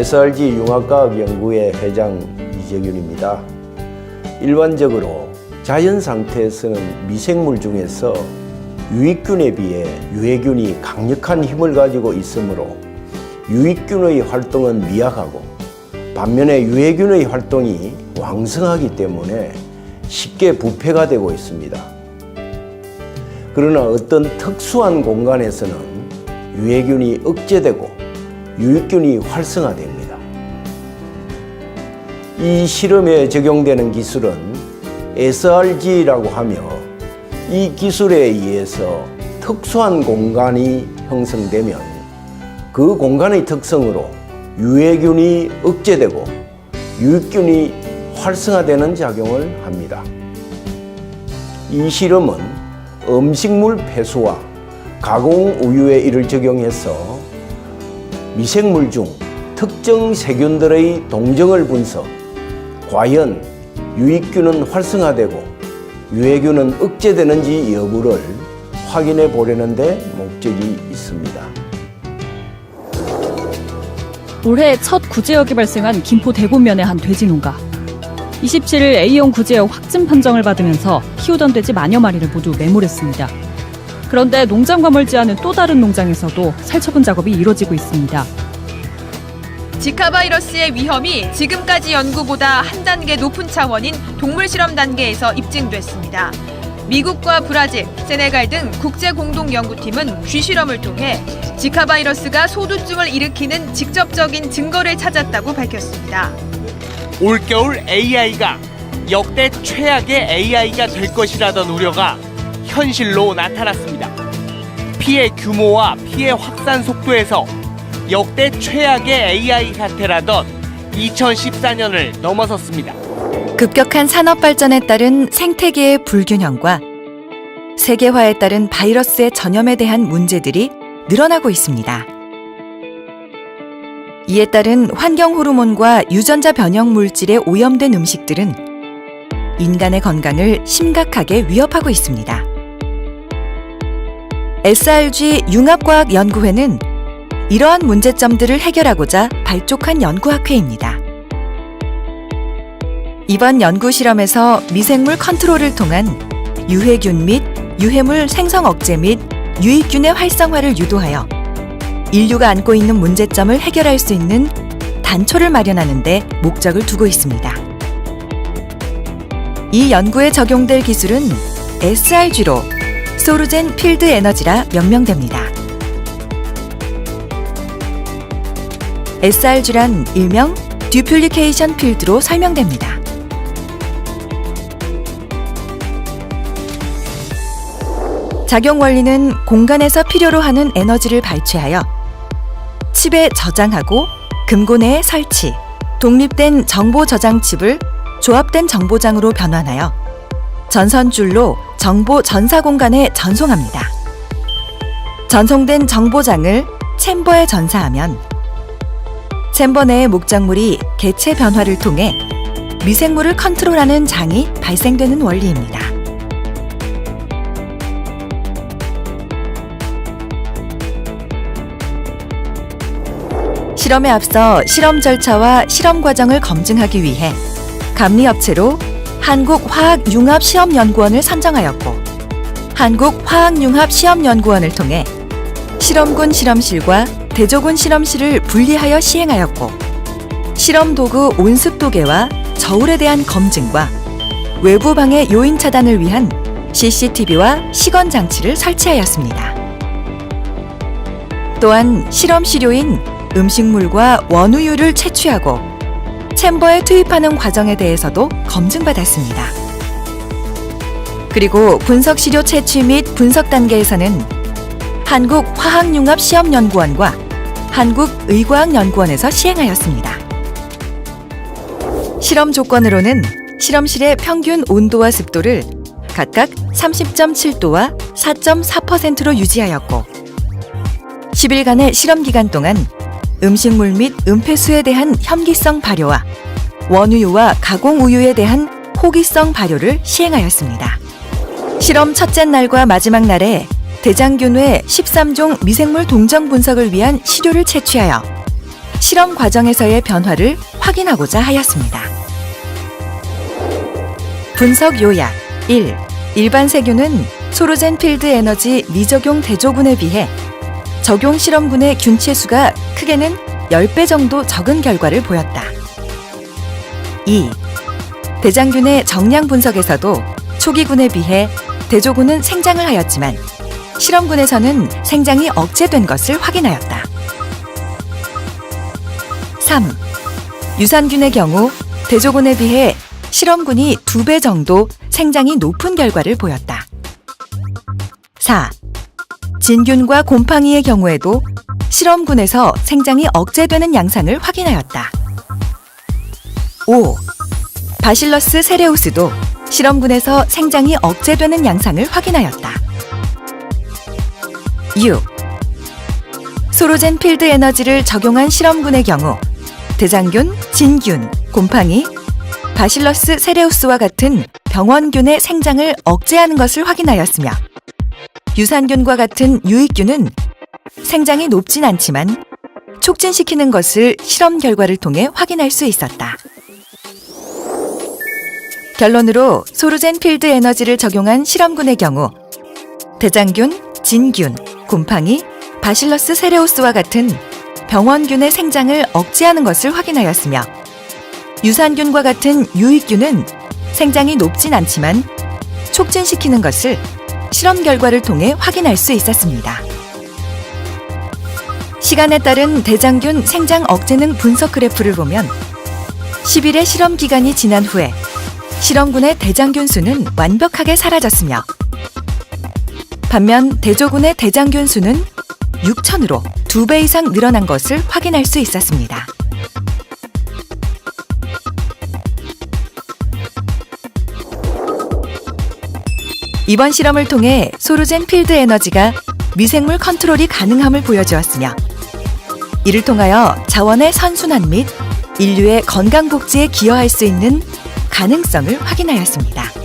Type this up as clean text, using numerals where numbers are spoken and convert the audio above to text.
SRG 융합과학연구회 회장 이재균입니다. 일반적으로 자연 상태에서는 미생물 중에서 유익균에 비해 유해균이 강력한 힘을 가지고 있으므로 유익균의 활동은 미약하고 반면에 유해균의 활동이 왕성하기 때문에 쉽게 부패가 되고 있습니다. 그러나 어떤 특수한 공간에서는 유해균이 억제되고 유익균이 활성화됩니다. 이 실험에 적용되는 기술은 SRG라고 하며 이 기술에 의해서 특수한 공간이 형성되면 그 공간의 특성으로 유해균이 억제되고 유익균이 활성화되는 작용을 합니다. 이 실험은 음식물 폐수와 가공 우유에 이를 적용해서 미생물 중 특정 세균들의 동정을 분석, 과연 유익균은 활성화되고 유해균은 억제되는지 여부를 확인해 보려는 데 목적이 있습니다. 올해 첫 구제역이 발생한 김포 대곡면의 한 돼지 농가. 27일 A형 구제역 확진 판정을 받으면서 키우던 돼지 만여 마리를 모두 매몰했습니다. 그런데 농장과 멀지 않은 또 다른 농장에서도 살처분 작업이 이뤄지고 있습니다. 지카 바이러스의 위험이 지금까지 연구보다 한 단계 높은 차원인 동물 실험 단계에서 입증됐습니다. 미국과 브라질, 세네갈 등 국제공동연구팀은 쥐실험을 통해 지카 바이러스가 소두증을 일으키는 직접적인 증거를 찾았다고 밝혔습니다. 올겨울 AI가 역대 최악의 AI가 될 것이라던 우려가 현실로 나타났습니다. 피해 규모와 피해 확산 속도에서 역대 최악의 AI 사태라던 2014년을 넘어섰습니다. 급격한 산업 발전에 따른 생태계의 불균형과 세계화에 따른 바이러스의 전염에 대한 문제들이 늘어나고 있습니다. 이에 따른 환경 호르몬과 유전자 변형 물질에 오염된 음식들은 인간의 건강을 심각하게 위협하고 있습니다. SRG 융합과학연구회는 이러한 문제점들을 해결하고자 발족한 연구학회입니다. 이번 연구 실험에서 미생물 컨트롤을 통한 유해균 및 유해물 생성 억제 및 유익균의 활성화를 유도하여 인류가 안고 있는 문제점을 해결할 수 있는 단초를 마련하는 데 목적을 두고 있습니다. 이 연구에 적용될 기술은 SRG로 소루젠 필드 에너지라 명명됩니다. SRG란 일명 듀플리케이션 필드로 설명됩니다. 작용 원리는 공간에서 필요로 하는 에너지를 발췌하여 칩에 저장하고 금고내에 설치, 독립된 정보 저장 칩을 조합된 정보장으로 변환하여 전선줄로 정보 전사 공간에 전송합니다. 전송된 정보장을 챔버에 전사하면 챔버 내의 목적물이 개체 변화를 통해 미생물을 컨트롤하는 장이 발생되는 원리입니다. 실험에 앞서 실험 절차와 실험 과정을 검증하기 위해 감리업체로 한국화학융합시험연구원을 선정하였고 한국화학융합시험연구원을 통해 실험군 실험실과 대조군 실험실을 분리하여 시행하였고 실험도구 온습도계와 저울에 대한 검증과 외부 방해 요인 차단을 위한 CCTV와 시건 장치를 설치하였습니다. 또한 실험 시료인 음식물과 원우유를 채취하고 챔버에 투입하는 과정에 대해서도 검증받았습니다. 그리고 분석 시료 채취 및 분석 단계에서는 한국화학융합시험연구원과 한국의과학연구원에서 시행하였습니다. 실험 조건으로는 실험실의 평균 온도와 습도를 각각 30.7도와 4.4%로 유지하였고 10일간의 실험 기간 동안 음식물 및 음폐수에 대한 혐기성 발효와 원우유와 가공우유에 대한 호기성 발효를 시행하였습니다. 실험 첫째 날과 마지막 날에 대장균 외 13종 미생물 동정 분석을 위한 시료를 채취하여 실험 과정에서의 변화를 확인하고자 하였습니다. 분석 요약 1. 일반 세균은 소로젠 필드 에너지 미적용 대조군에 비해 적용 실험군의 균체수가 크게는 10배 정도 적은 결과를 보였다. 2. 대장균의 정량 분석에서도 초기군에 비해 대조군은 생장을 하였지만 실험군에서는 생장이 억제된 것을 확인하였다. 3. 유산균의 경우 대조군에 비해 실험군이 2배 정도 생장이 높은 결과를 보였다. 4. 진균과 곰팡이의 경우에도 실험군에서 생장이 억제되는 양상을 확인하였다. 5. 바실러스 세레우스도 실험군에서 생장이 억제되는 양상을 확인하였다. 6. 소로젠 필드 에너지를 적용한 실험군의 경우 대장균, 진균, 곰팡이, 바실러스 세레우스와 같은 병원균의 생장을 억제하는 것을 확인하였으며 유산균과 같은 유익균은 생장이 높진 않지만 촉진시키는 것을 실험 결과를 통해 확인할 수 있었다. 결론으로 소로젠 필드 에너지를 적용한 실험군의 경우 대장균, 진균, 곰팡이, 바실러스 세레우스와 같은 병원균의 생장을 억제하는 것을 확인하였으며 유산균과 같은 유익균은 생장이 높진 않지만 촉진시키는 것을 실험 결과를 통해 확인할 수 있었습니다. 시간에 따른 대장균 생장 억제능 분석 그래프를 보면 10일의 실험 기간이 지난 후에 실험군의 대장균 수는 완벽하게 사라졌으며 반면 대조군의 대장균 수는 6,000으로 2배 이상 늘어난 것을 확인할 수 있었습니다. 이번 실험을 통해 소로젠 필드 에너지가 미생물 컨트롤이 가능함을 보여주었으며 이를 통하여 자원의 선순환 및 인류의 건강 복지에 기여할 수 있는 가능성을 확인하였습니다.